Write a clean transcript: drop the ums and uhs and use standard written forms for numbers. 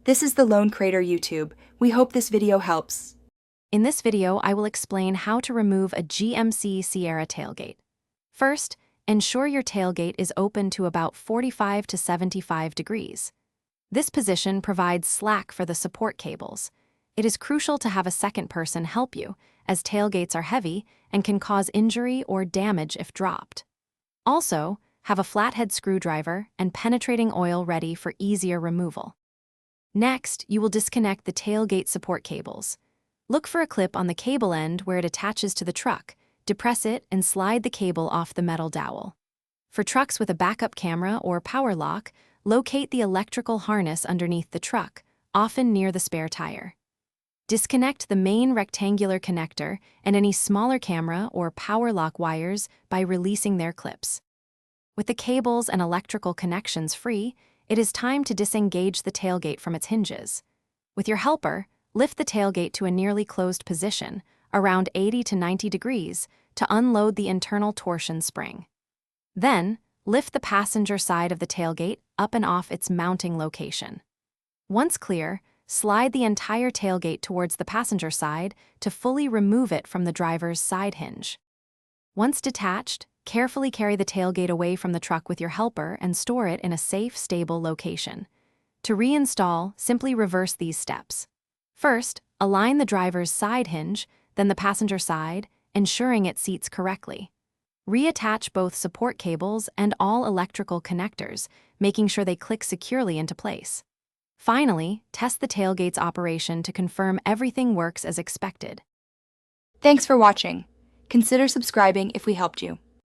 This is the Lone Crater YouTube. We hope this video helps. In this video, I will explain how to remove a GMC Sierra tailgate. First, ensure your tailgate is open to about 45 to 75 degrees. This position provides slack for the support cables. It is crucial to have a second person help you, as tailgates are heavy and can cause injury or damage if dropped. Also, have a flathead screwdriver and penetrating oil ready for easier removal. Next, you will disconnect the tailgate support cables. Look for a clip on the cable end where it attaches to the truck, depress it, and slide the cable off the metal dowel. For trucks with a backup camera or power lock, locate the electrical harness underneath the truck, often near the spare tire. Disconnect the main rectangular connector and any smaller camera or power lock wires by releasing their clips. With the cables and electrical connections free, it is time to disengage the tailgate from its hinges. With your helper, lift the tailgate to a nearly closed position, around 80 to 90 degrees, to unload the internal torsion spring. Then, lift the passenger side of the tailgate up and off its mounting location. Once clear, slide the entire tailgate towards the passenger side to fully remove it from the driver's side hinge. Once detached, carefully carry the tailgate away from the truck with your helper and store it in a safe, stable location. To reinstall, simply reverse these steps. First, align the driver's side hinge, then the passenger side, ensuring it seats correctly. Reattach both support cables and all electrical connectors, making sure they click securely into place. Finally, test the tailgate's operation to confirm everything works as expected. Thanks for watching. Consider subscribing if we helped you.